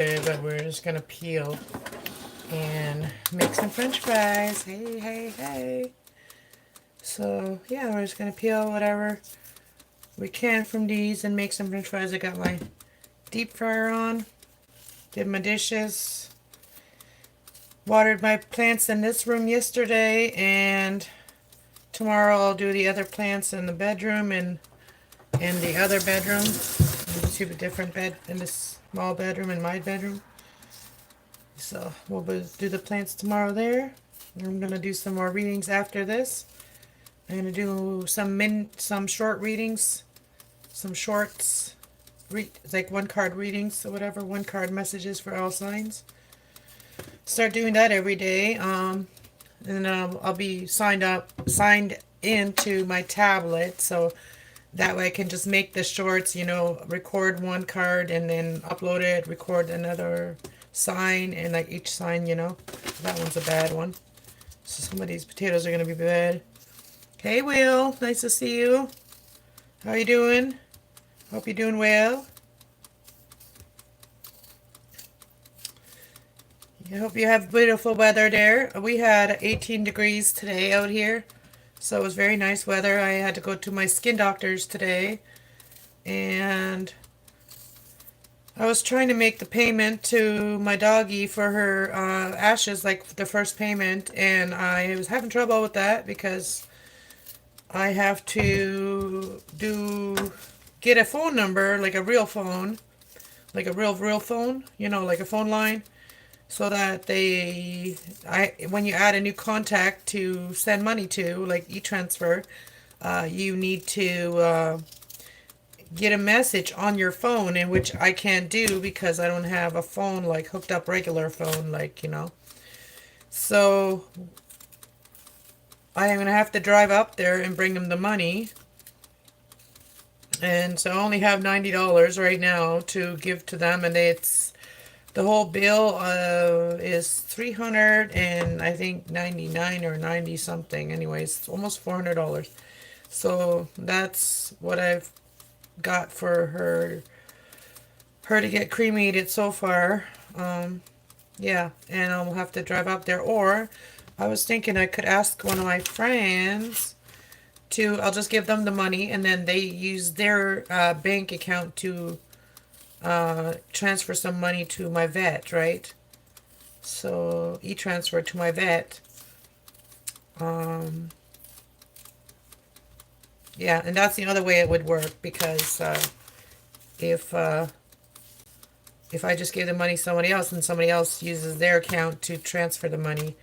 but we're just gonna peel and make some French fries. Hey, hey, hey. So yeah, we're just gonna peel whatever we can from these and make some French fries. I got my deep fryer on, did my dishes, watered my plants in this room yesterday, and tomorrow I'll do the other plants in the bedroom and in the other bedroom. You see the different bed in this small bedroom and my bedroom. So we'll do the plants tomorrow there. I'm gonna do some more readings after this. I'm gonna do some short readings, some shorts, like one card readings or whatever, one card messages for all signs. Start doing that every day. And I'll be signed into my tablet, so that way I can just make the shorts, record one card and then upload it, record another sign, and like each sign, that one's a bad one. So some of these potatoes are going to be bad. Hey, Will, nice to see you. How you doing? Hope you're doing well. I hope you have beautiful weather there. We had 18 degrees today out here, so it was very nice weather. I had to go to my skin doctor's today, and I was trying to make the payment to my doggie for her ashes, like the first payment, and I was having trouble with that because I have to get a phone number, like a real phone, like a real phone, like a phone line, so that when you add a new contact to send money to, like e-transfer, you need to get a message on your phone, in which I can't do because I don't have a phone like hooked up regular phone, So I am gonna have to drive up there and bring them the money. And so I only have $90 right now to give to them, and the whole bill is 300 and I think 99 or 90 something. Anyways, almost $400. So that's what I've got for her to get cremated so far. Yeah, and I'll have to drive up there, or I was thinking I could ask one of my friends I'll just give them the money, and then they use their bank account to transfer some money to my vet, right? So e-transfer to my vet. Yeah, and that's the other way it would work, because if I just give the money to somebody else and somebody else uses their account to transfer the money,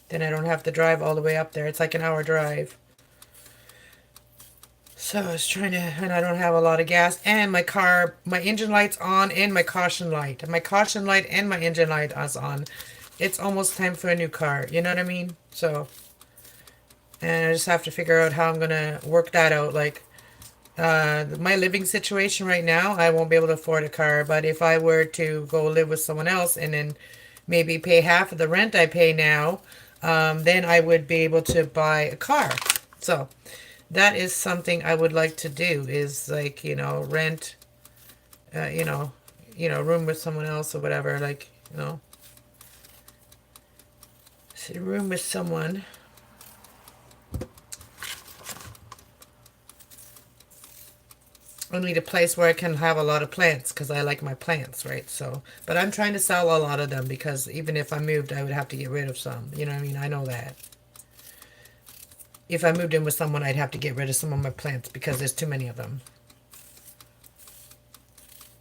then I don't have to drive all the way up there. It's like an hour drive. So I was trying to, and I don't have a lot of gas, and my engine light's on, and my caution light. My caution light and my engine light is on. It's almost time for a new car, you know what I mean? So, and I just have to figure out how I'm going to work that out. Like, my living situation right now, I won't be able to afford a car, but if I were to go live with someone else and then maybe pay half of the rent I pay now, then I would be able to buy a car. So that is something I would like to do, is like, rent, room with someone else or whatever, like, room with someone. I need a place where I can have a lot of plants, because I like my plants, right? So, but I'm trying to sell a lot of them, because even if I moved, I would have to get rid of some. You know what I mean? I know that. If I moved in with someone, I'd have to get rid of some of my plants because there's too many of them.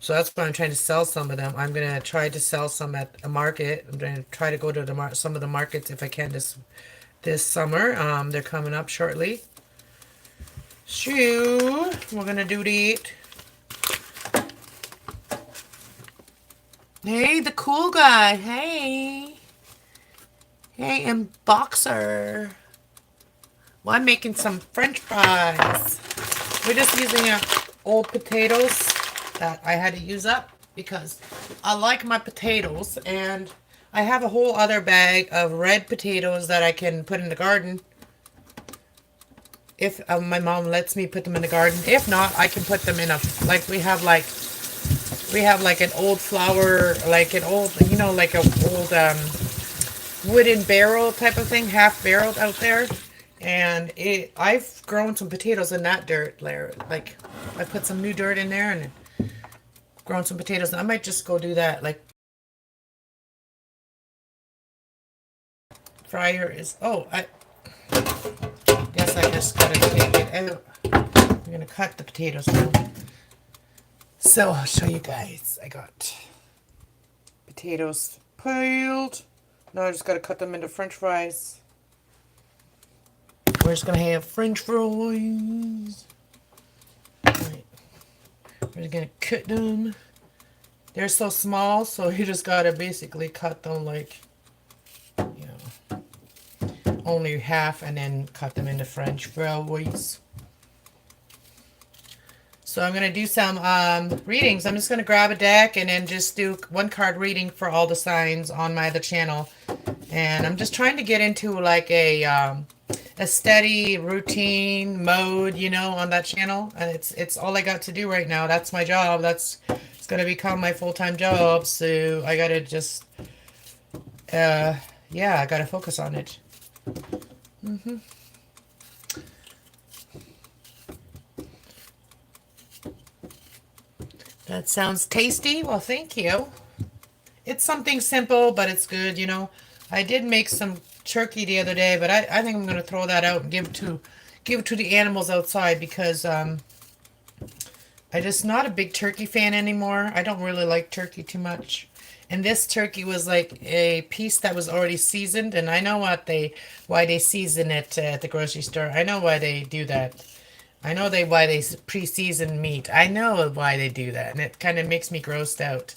So that's why I'm trying to sell some of them. I'm going to try to sell some at a market. I'm going to try to go to some of the markets if I can this summer. They're coming up shortly. So we're going to do that. Hey, the cool guy. Hey. Hey, and Boxer. Well, I'm making some French fries. We're just using old potatoes that I had to use up because I like my potatoes, and I have a whole other bag of red potatoes that I can put in the garden. If my mom lets me put them in the garden. If not, I can put them in we we have like an old flower, like an old, you know, like a old wooden barrel type of thing, half barreled out there. And I've grown some potatoes in that dirt layer. Like I put some new dirt in there and grown some potatoes. I might just go do that. Like fryer is. Oh, I guess I just gotta take it out. I'm gonna cut the potatoes now. So I'll show you guys. I got potatoes peeled. Now I just gotta cut them into French fries. We're just gonna have French fries. Right. We're gonna cut them. They're so small, so you just gotta basically cut them like, you know, only half, and then cut them into French fries. So I'm going to do some readings. I'm just going to grab a deck and then just do one card reading for all the signs on my other channel. And I'm just trying to get into like a steady routine mode, you know, on that channel. And it's all I got to do right now. That's my job. It's going to become my full-time job. So I got to just, yeah, I got to focus on it. That sounds tasty. Well, thank you. It's something simple, but it's good, you know. I did make some turkey the other day, but I think I'm going to throw that out and give it to the animals outside because I'm just not a big turkey fan anymore. I don't really like turkey too much. And this turkey was like a piece that was already seasoned, and I know why they season it at the grocery store. I know why they do that. I know why they pre-season meat. I know why they do that, and it kind of makes me grossed out.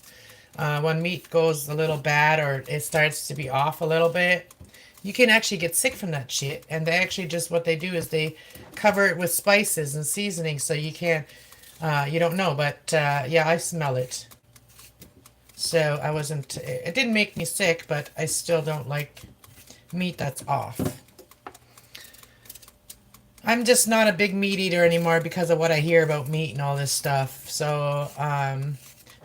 When meat goes a little bad or it starts to be off a little bit, you can actually get sick from that shit. And they actually just what they do is they cover it with spices and seasonings, so you can't, you don't know. But yeah, I smell it. So I wasn't. It didn't make me sick, but I still don't like meat that's off. I'm just not a big meat eater anymore because of what I hear about meat and all this stuff. So,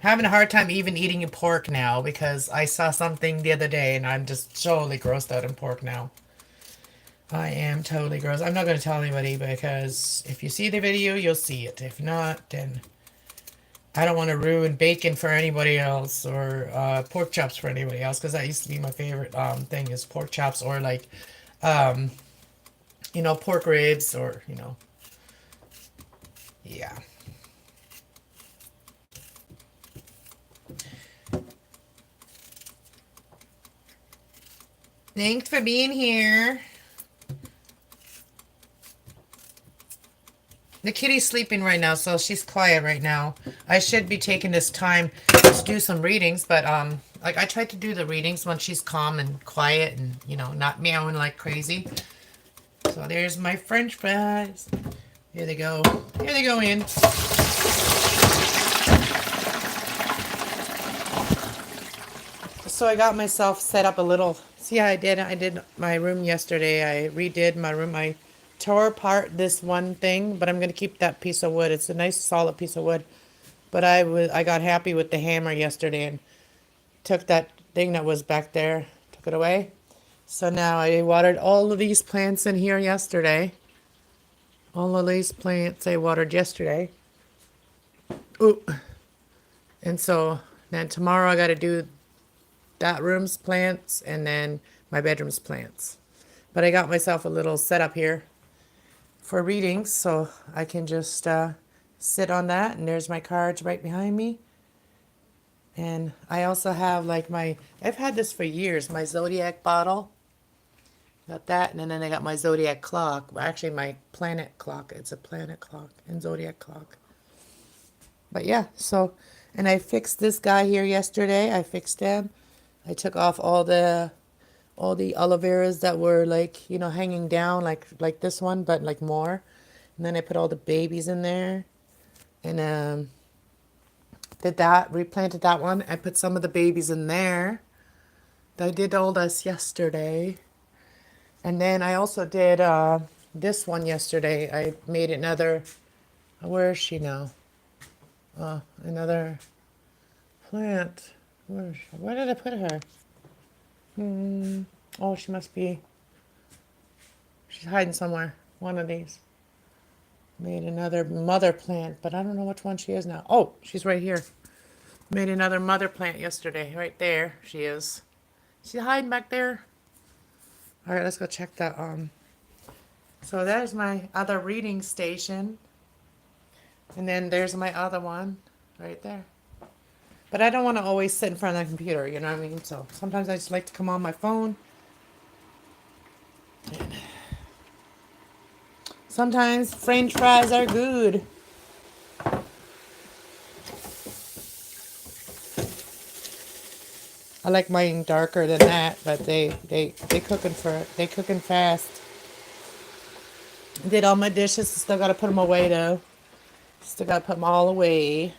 having a hard time even eating pork now because I saw something the other day and I'm just totally grossed out on pork now. I am totally gross. I'm not going to tell anybody because if you see the video, you'll see it. If not, then I don't want to ruin bacon for anybody else or pork chops for anybody else because that used to be my favorite thing is pork chops or like you know, pork ribs or, you know, yeah. Thanks for being here. The kitty's sleeping right now, so she's quiet right now. I should be taking this time to do some readings, but like I tried to do the readings when she's calm and quiet and, you know, not meowing like crazy. So there's my French fries. Here they go. Here they go in. So I got myself set up a little. See how I did my room yesterday. I redid my room. I tore apart this one thing, but I'm going to keep that piece of wood. It's a nice solid piece of wood. But I got happy with the hammer yesterday and took that thing that was back there, took it away. So now I watered all of these plants in here yesterday. All of these plants I watered yesterday. Ooh. And so then tomorrow I got to do that room's plants and then my bedroom's plants. But I got myself a little setup here for readings so I can just sit on that. And there's my cards right behind me. And I also have like I've had this for years, my zodiac bottle. Got that, and then I got my zodiac clock. Actually, my planet clock. It's a planet clock and zodiac clock. But yeah, so, and I fixed this guy here yesterday. I fixed him. I took off all the aloe veras that were like, you know, hanging down like this one, but like more. And then I put all the babies in there, and did that, replanted that one. I put some of the babies in there. I did all this yesterday. And then I also did this one yesterday. I made another, where is she now? Another, plant. Where did I put her? Oh, she must be. She's hiding somewhere. One of these. Made another mother plant, but I don't know which one she is now. Oh, she's right here. Made another mother plant yesterday. Right there, she is. She's hiding back there. All right, let's go check that. So there's my other reading station, and then there's my other one, right there. But I don't want to always sit in front of the computer. You know what I mean? So sometimes I just like to come on my phone. Sometimes French fries are good. I like mine darker than that, but they cooking fast. Did all my dishes. Still gotta put them away though. Still gotta put them all away.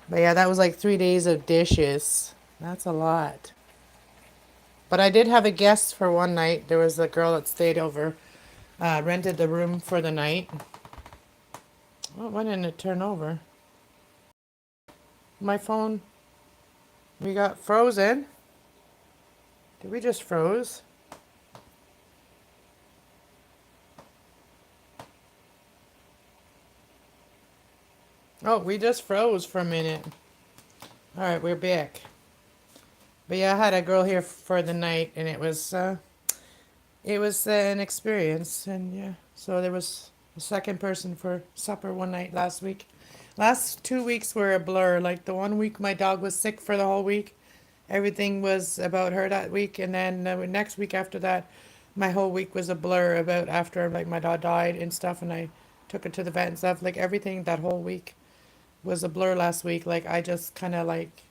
But yeah, that was like 3 days of dishes. That's a lot. But I did have a guest for one night. There was a girl that stayed over, rented the room for the night. Oh, why didn't it turn over? My phone, we got frozen. Did we just froze? Oh, we just froze for a minute. All right, we're back. But yeah, I had a girl here for the night, and it was an experience. And yeah, so there was a second person for supper one night last week. Last 2 weeks were a blur. Like the one week my dog was sick for the whole week. Everything was about her that week, and then the next week after that, my whole week was a blur about after like my dog died and stuff, and I took her to the vet and stuff. Like everything that whole week was a blur last week. Like I just kind of like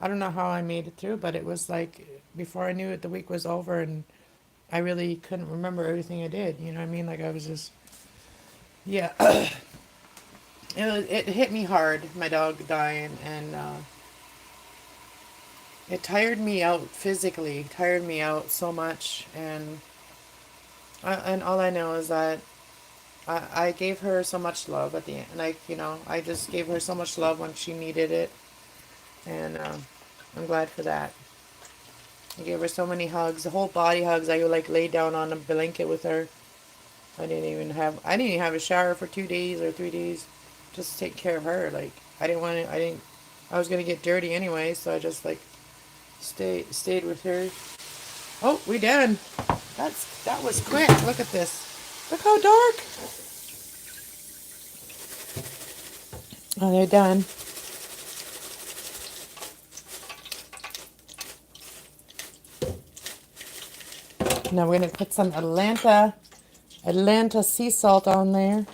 I don't know how I made it through, but it was like before I knew it, the week was over, and I really couldn't remember everything I did. You know what I mean? Like I was just yeah. It hit me hard, my dog dying, and it tired me out physically, tired me out so much, and all I know is that I gave her so much love at the end. Like, you know, I just gave her so much love when she needed it, and I'm glad for that. I gave her so many hugs, the whole body hugs. I like lay down on a blanket with her. I didn't even have a shower for 2 days or 3 days, just to take care of her. Like I was gonna get dirty anyway, so I just like stayed with her. Oh, we done. That was quick. Look at this. Look how dark. Oh, they're done. Now we're gonna put some Atlanta sea salt on there.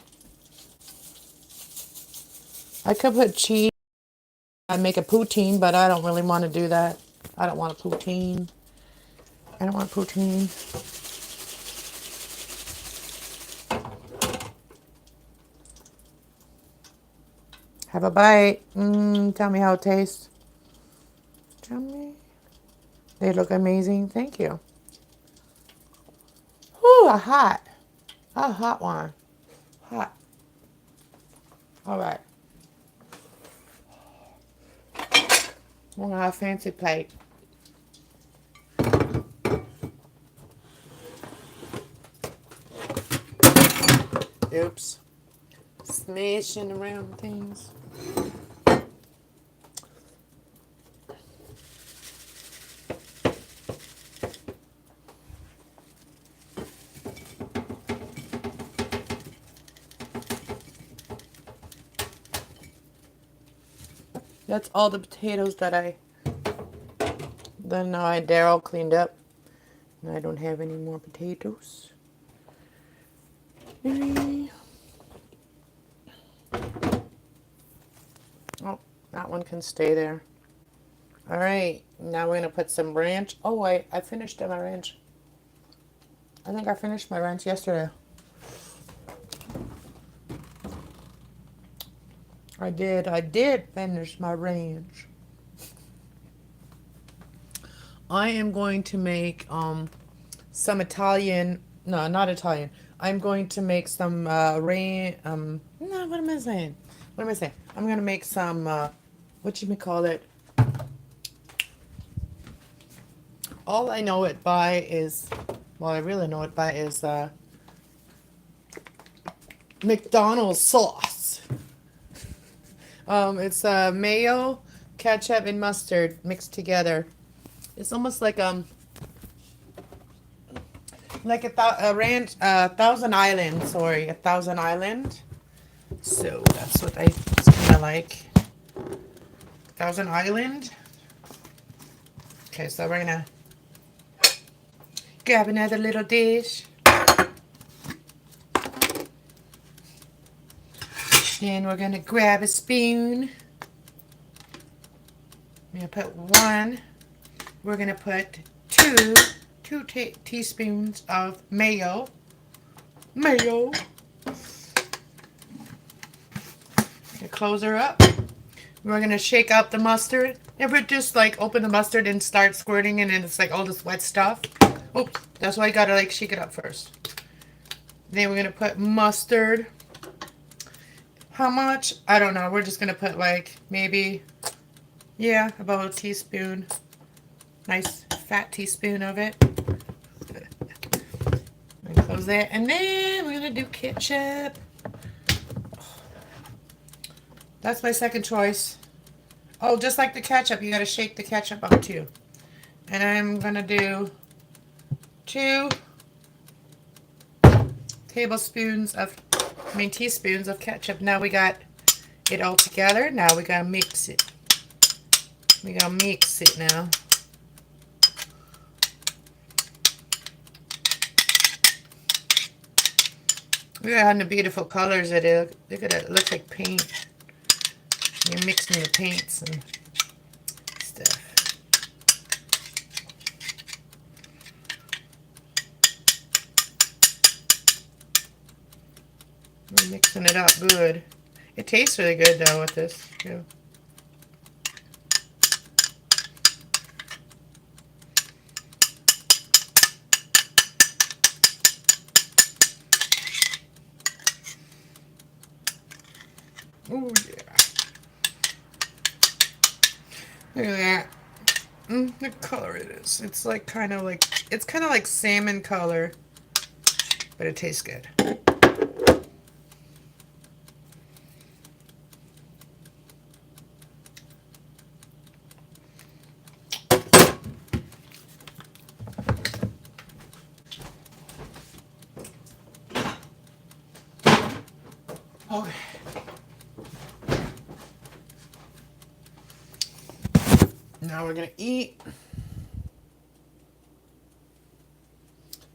I could put cheese. I'd make a poutine, but I don't really want to do that. I don't want a poutine. I don't want poutine. Have a bite. Tell me how it tastes. Tell me. They look amazing. Thank you. Ooh, a hot one. Hot. All right. We're gonna have a fancy plate. Oops. Smashing around things. That's all the potatoes that they're all cleaned up. And I don't have any more potatoes. Oh, that one can stay there. All right, now we're gonna put some ranch. Oh wait, I finished my ranch. I think I finished my ranch yesterday. I did finish my ranch. I am going to make some Italian, no, not Italian. I'm going to make some no, what am I saying? What am I saying? I'm gonna make some whatchamacallit. All I know it by is, well, I really know it by is McDonald's sauce. It's mayo, ketchup, and mustard mixed together. It's almost like a ranch, Thousand Island. Sorry, a Thousand Island. So that's what I kind of like. Thousand Island. Okay, so we're gonna grab another little dish. Then we're gonna grab a spoon. I'm gonna put one. We're gonna put two teaspoons of mayo. Mayo. Gonna close her up. We're gonna shake out the mustard. Ever just like open the mustard and start squirting and it's like all this wet stuff? Oops, that's why I gotta like shake it up first. Then we're gonna put mustard. How much? I don't know. We're just gonna put like maybe, yeah, about a teaspoon. Nice fat teaspoon of it. I'm gonna close that. And then we're gonna do ketchup. That's my second choice. Oh, just like the ketchup, you gotta shake the ketchup up too. And I'm gonna do 2 teaspoons of ketchup. Now we got it all together. Now we gotta mix it. We gotta mix it now. Look at how the beautiful colors it is. Look at it. It looks like paint. You're mixing the paints and stuff. We're mixing it up good. It tastes really good though with this too. Oh yeah. Look at that. The color it is. It's like kind of like salmon color, but it tastes good. Okay. Now we're gonna eat.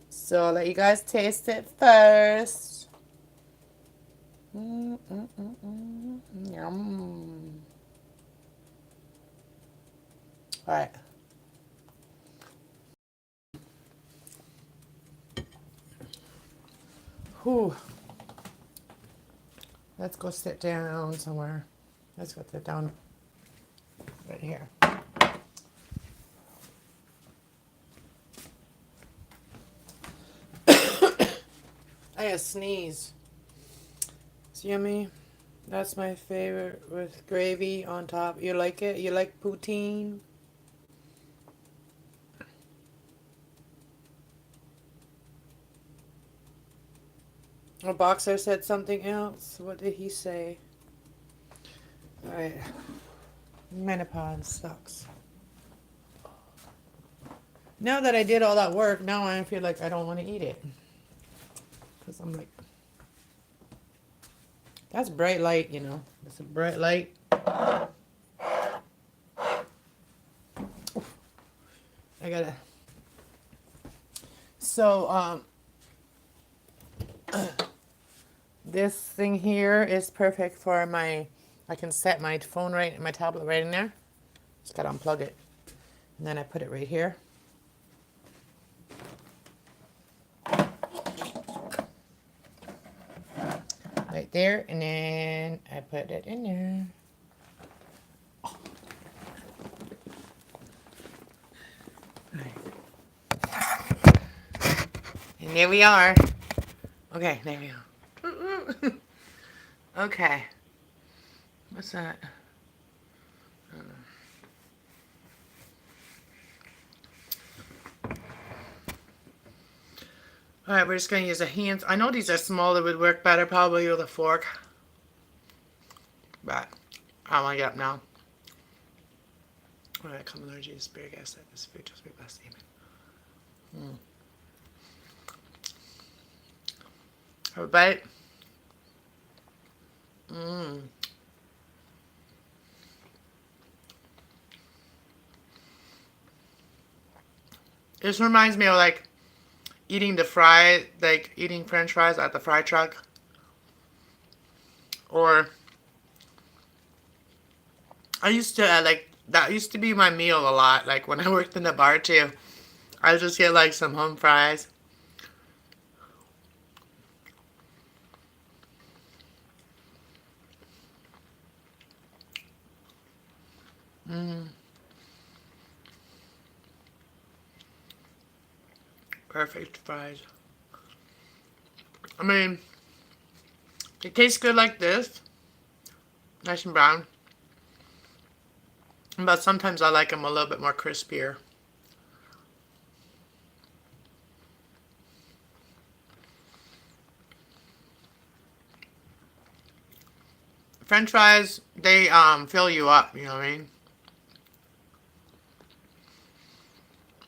So I'll let you guys taste it first. Yum. All right. Whew. Let's go sit down somewhere. Let's go sit down right here. I had a sneeze. It's yummy. That's my favorite with gravy on top. You like it? You like poutine? A boxer said something else. What did he say? Alright. Menopause sucks. Now that I did all that work, now I feel like I don't want to eat it. Because I'm like, that's bright light, you know. It's a bright light. I gotta. So, this thing here is perfect for my, I can set my phone right, my tablet right in there. Just gotta unplug it. And then I put it right here. Right there, and then I put it in there. Oh. Right. And there we are. Okay, there we go. Okay. What's that? Alright, we're just going to use a hand. I know these are small. It would work better probably with a fork. But I don't want to get up now. Alright, common allergy is big. I said this food just be best even. Have a bite. This reminds me of like eating eating French fries at the fry truck. Or I used to that used to be my meal a lot. Like when I worked in the bar too, I would just get like some home fries. Perfect fries. I mean, it tastes good like this, nice and brown. But sometimes I like them a little bit more crispier. French fries, they fill you up, you know what I mean?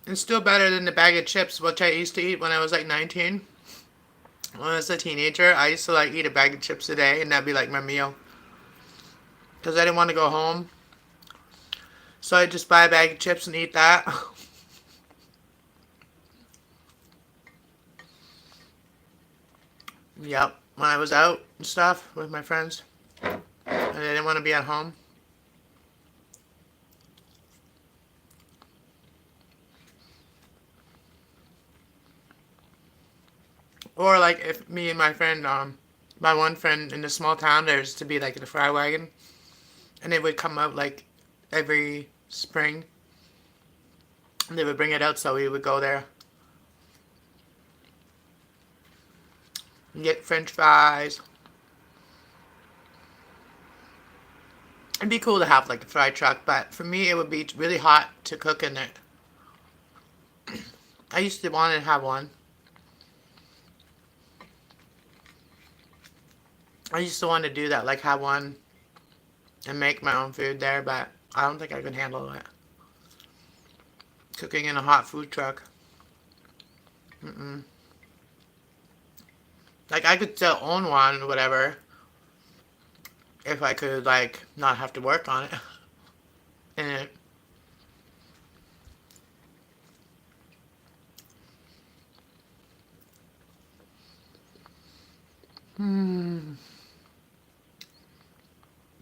It's still better than the bag of chips, which I used to eat when I was like 19. When I was a teenager, I used to like eat a bag of chips a day, and that'd be like my meal. Because I didn't want to go home. So I'd just buy a bag of chips and eat that. Yep, when I was out and stuff with my friends. And I didn't want to be at home. Or like if me and my friend, my one friend in the small town, there used to be like the fry wagon. And it would come out like every spring. And they would bring it out, so we would go there and get French fries. It'd be cool to have like a fry truck, but for me it would be really hot to cook in it. I used to want to have one. I used to want to do that, like have one and make my own food there, but I don't think I could handle it. Cooking in a hot food truck. Like I could still own one or whatever if I could like not have to work on it. And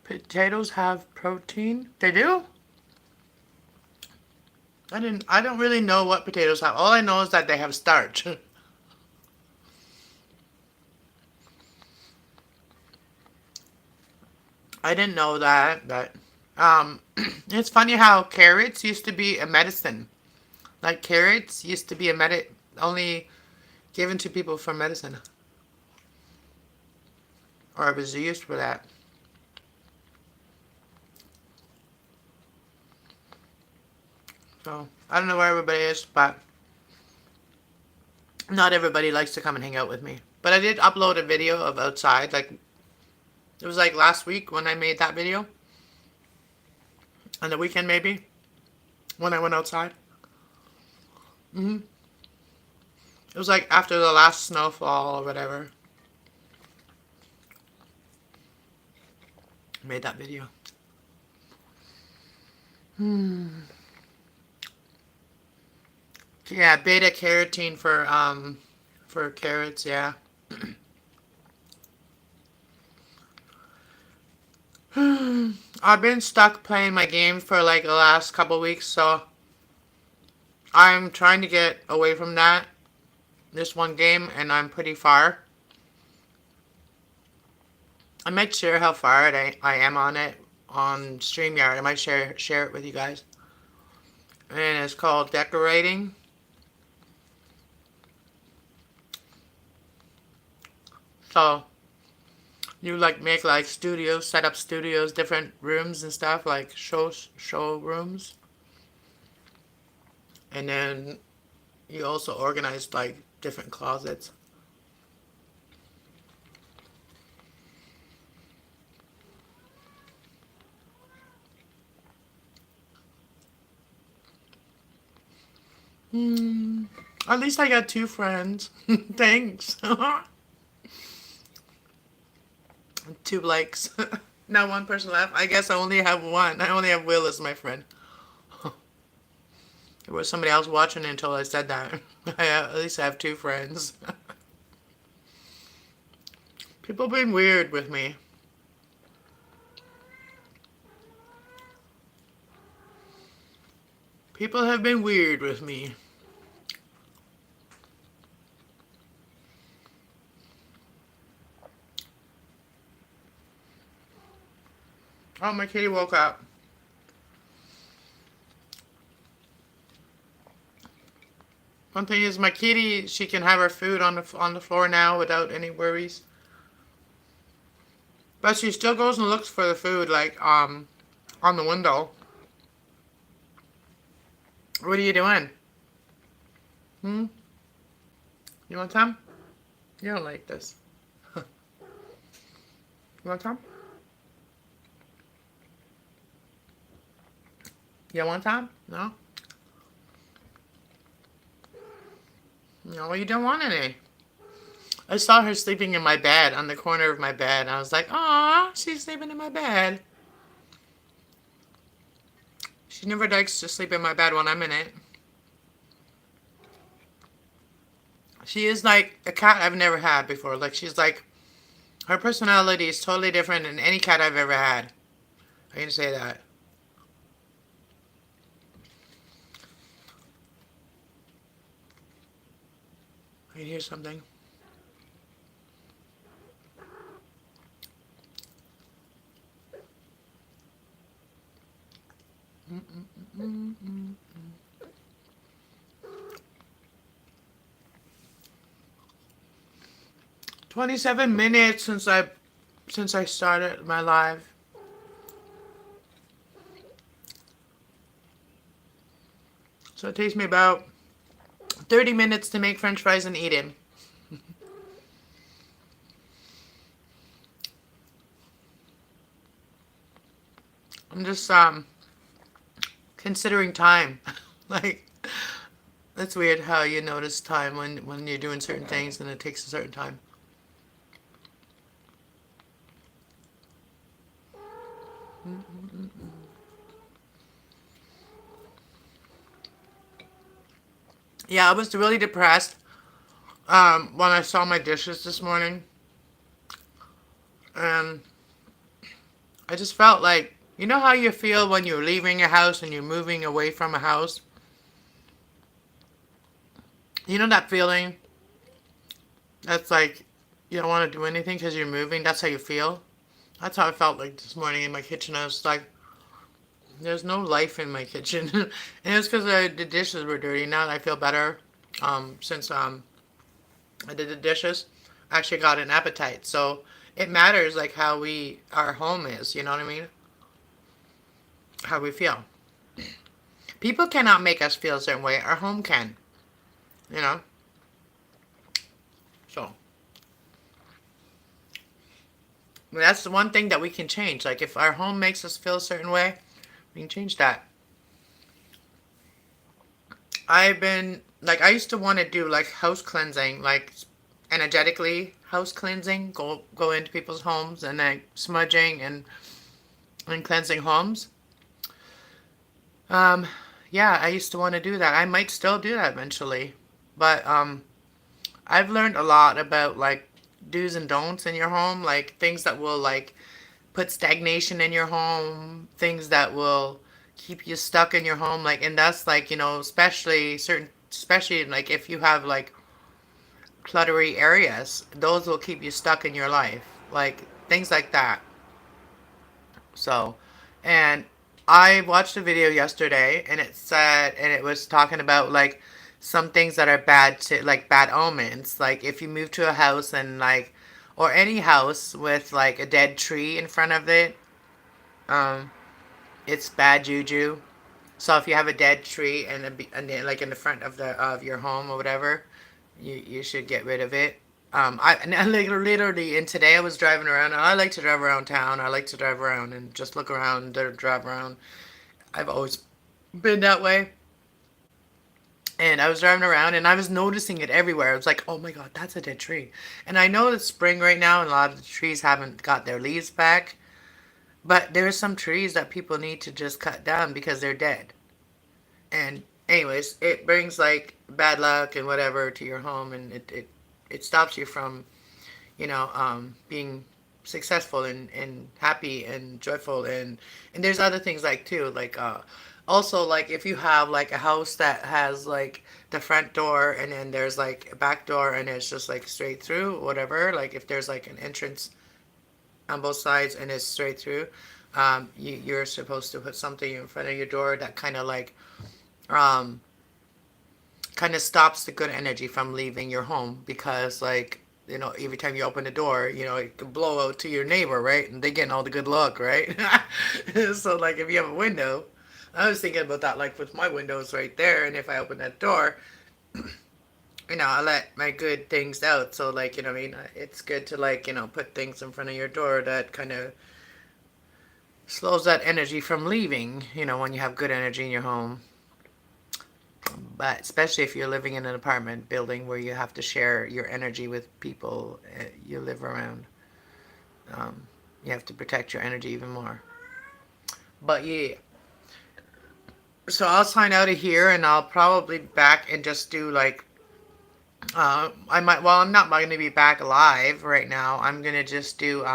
potatoes have protein? They do? I don't really know what potatoes have. All I know is that they have starch. I didn't know that, but it's funny how carrots used to be a medicine. Like carrots used to be only given to people for medicine. Or it was used for that. So, I don't know where everybody is, but not everybody likes to come and hang out with me. But I did upload a video of outside, like, it was like last week when I made that video. On the weekend, maybe, when I went outside. It was like after the last snowfall or whatever. I made that video. Yeah, beta carotene for carrots, yeah. I've been stuck playing my game for like the last couple weeks, so I'm trying to get away from this one game, and I'm pretty far. I might share how far I am on it on StreamYard. I might share it with you guys. And it's called Decorating. So you like make like studios, set up studios, different rooms and stuff, like show rooms. And then you also organize like different closets. At least I got 2 friends. Thanks. 2 likes. Now 1 person left. I guess I only have 1. I only have Will as my friend. There was somebody else watching until I said that. At least I have 2 friends. People been weird with me. People have been weird with me. Oh, my kitty woke up. One thing is, my kitty, she can have her food on the floor now without any worries. But she still goes and looks for the food, like on the window. What are you doing? Hmm? You want some? You don't like this. You want some? You want some? No? No, you don't want any. I saw her sleeping in my bed, on the corner of my bed. I was like, "Aw, she's sleeping in my bed." She never likes to sleep in my bed when I'm in it. She is like a cat I've never had before. Like, she's like, her personality is totally different than any cat I've ever had. I can say that. I can hear something. Mm-mm-mm-mm-mm. 27 minutes since I started my live. So it takes me about 30 minutes to make French fries and eat them. I'm just considering time. Like, that's weird how you notice time when you're doing certain things and it takes a certain time. Yeah, I was really depressed when I saw my dishes this morning. And I just felt like, you know how you feel when you're leaving a house and you're moving away from a house? You know that feeling? That's like, you don't want to do anything because you're moving. That's how you feel. That's how I felt like this morning in my kitchen. I was like, there's no life in my kitchen. And it's because the dishes were dirty. Now I feel better since I did the dishes. I actually got an appetite. So it matters like how our home is. You know what I mean? How we feel. People cannot make us feel a certain way. Our home can. You know? So that's the one thing that we can change. Like if our home makes us feel a certain way, we can change that. I've been like I used to want to do like house cleansing, like energetically house cleansing, go into people's homes and like smudging and cleansing homes. Um yeah, I used to want to do that. I might still do that eventually. But I've learned a lot about like do's and don'ts in your home, like things that will like put stagnation in your home, things that will keep you stuck in your home, like, and that's like, especially like if you have like cluttery areas, those will keep you stuck in your life, like things like that. So, and I watched a video yesterday and it was talking about like some things that are bad to like bad omens. Like if you move to a house and like, or any house with like a dead tree in front of it, um, it's bad juju. So if you have a dead tree and like in the front of your home or whatever, you should get rid of it. And literally, and today I was driving around, and I like to drive around town. I like to drive around and just look around and drive around. I've always been that way. And I was driving around and I was noticing it everywhere. I was like, oh my God, that's a dead tree. And I know it's spring right now and a lot of the trees haven't got their leaves back. But there are some trees that people need to just cut down because they're dead. And anyways, it brings like bad luck and whatever to your home, and it stops you from, being successful and happy and joyful. And there's other things like too, like also like if you have like a house that has like the front door and then there's like a back door and it's just like straight through, whatever, like if there's like an entrance on both sides and it's straight through, you're supposed to put something in front of your door that um, kind of stops the good energy from leaving your home, because like every time you open the door, it can blow out to your neighbor, right? And they getting all the good luck, right? So like if you have a window, I was thinking about that, like with my windows right there, and if I open that door, I let my good things out. So like, what I mean, it's good to like, put things in front of your door that kind of slows that energy from leaving, when you have good energy in your home. But especially if you're living in an apartment building where you have to share your energy with people you live around, um, you have to protect your energy even more. But yeah, so I'll sign out of here and I'll probably be back and just do like, I might, well, I'm not going to be back live right now. I'm going to just do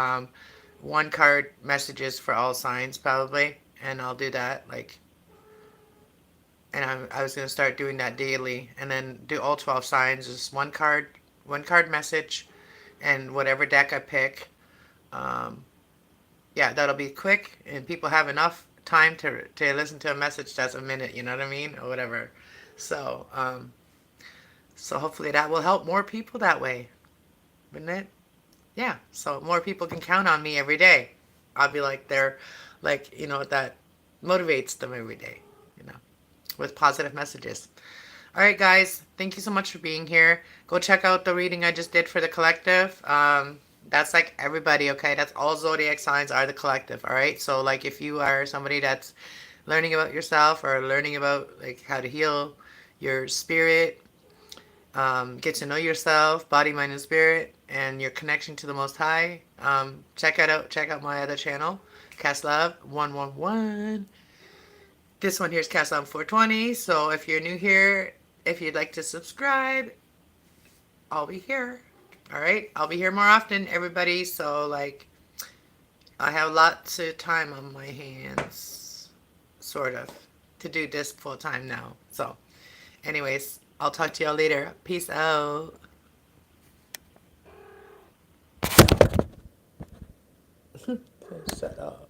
one card messages for all signs probably. And I'll do that like, and I was going to start doing that daily and then do all 12 signs, just one card message, and whatever deck I pick. Um, yeah, that'll be quick and people have enough time to listen to a message that's a minute, you know what I mean? Or whatever. So, so hopefully that will help more people that way, wouldn't it? Yeah, so more people can count on me every day. I'll be like they're like, that motivates them every day, you know, with positive messages. All right, guys, thank you so much for being here. Go check out the reading I just did for the collective. That's like everybody, okay? That's all zodiac signs are the collective, all right? So, like, if you are somebody that's learning about yourself or learning about like how to heal your spirit, get to know yourself, body, mind, and spirit, and your connection to the Most High, check out my other channel, Kasslove 111. This one here is Kasslove 420. So if you're new here, if you'd like to subscribe, I'll be here. All right, I'll be here more often, everybody. So like, I have lots of time on my hands, sort of, to do this full time now. So, anyways, I'll talk to y'all later. Peace out. Shut up.